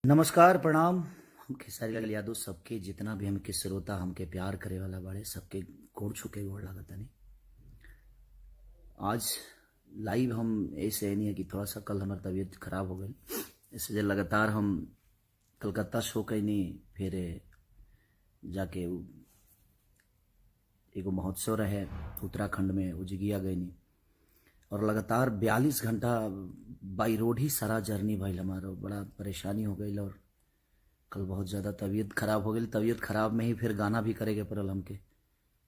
नमस्कार प्रणाम। हम खेसारी लाल यादव सबके जितना भी हमके श्रोता हमके प्यार करे वाला बाड़े सबके गोड़ छुके गोड़ लागत नहीं। आज लाइव हम ऐसे नहीं है कि थोड़ा सा कल हमारी तबीयत खराब हो गई, इसलिए लगातार हम कलकत्ता शो कैनी, फिर जाके एगो महोत्सव रहे उत्तराखंड में उजगिया गईनी और लगातार 42 घंटा बाई रोड ही सारा जर्नी भइल। हमारा बड़ा परेशानी हो गई और कल बहुत ज़्यादा तबीयत खराब हो गई। तबीयत खराब में ही फिर गाना भी करे के पड़ल हमके।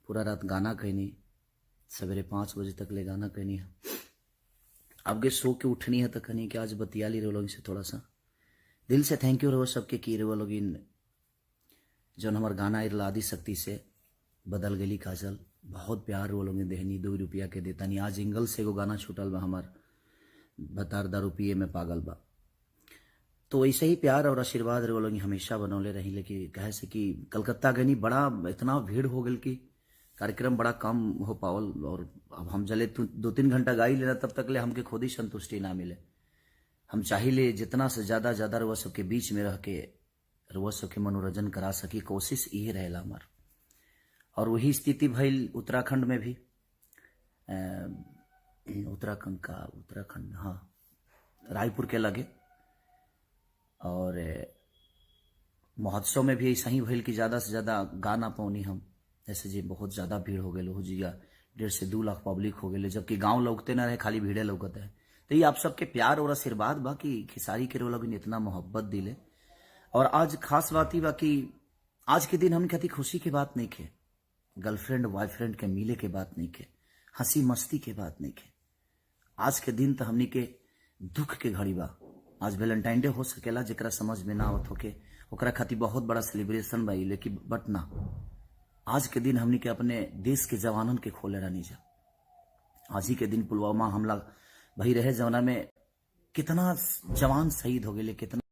पूरा रात गाना कहनी, सवेरे 5 बजे तक ले गाना कहनी है। अब के सो के उठनी है तो कहनी कि आज बतिया ली रहो लोग से थोड़ा सा। दिल से थैंक यू रहो सबके की रहो लोग जौन हमार गाना इरलादी शक्ति से बदल गली काजल। बहुत प्यार वो लोग देहनी, 2 रुपया के देता नहीं। आज इंगल से एगो गाना छूटल बा हमार, बतार 10 रुपये में पागल बा। तो ऐसे ही प्यार और आशीर्वाद वो लोग हमेशा बनौले रही। लेकिन कहे से कि कलकत्ता गनी बड़ा इतना भीड़ हो गई कि कार्यक्रम बड़ा कम हो पावल। और अब हम जले 2-3 घंटा गाई लेना तब तक ले हमके खुद ही संतुष्टि ना मिले। हम चाहिए जितना से ज्यादा रुआ सबके बीच में रह के रुआ सबके मनोरंजन करा सकी, कोशिश यही रहेला हमार। और वही स्थिति भइल उत्तराखंड में भी। उत्तराखंड हाँ, रायपुर के लगे। और महोत्सव में भी ऐसा ही भइल कि ज़्यादा से ज़्यादा गा ना पौनी हम। ऐसे जी बहुत ज़्यादा भीड़ हो गई हो जिया, 1.5 से 2 लाख पब्लिक हो गई, जबकि गांव लौकते ना रहे, खाली भीड़े लौकते है। तो ये आप सबके प्यार और आशीर्वाद बा कि खेसारी के लोग इतना मोहब्बत दिले। और आज खास बात ही बा कि आज के दिन हम कहती खुशी की बात नहीं खे, गर्लफ्रेंड बॉयफ्रेंड के मिले के बात नहीं खे, हंसी मस्ती के बात नहीं खे। आज के दिन तो हमनी के दुख के घड़ी बा। आज वैलेंटाइन डे हो सकेला, जरा समझ में ना आवत होके ओकरा खातिर बहुत बड़ा सेलिब्रेशन बा, लेकिन बट ना, आज के दिन हमनी के अपने देश के जवानन के खोले रहनी जा। आज ही के दिन पुलवामा हमला भई रहे, जवना में कितना जवान शहीद हो गए, कितना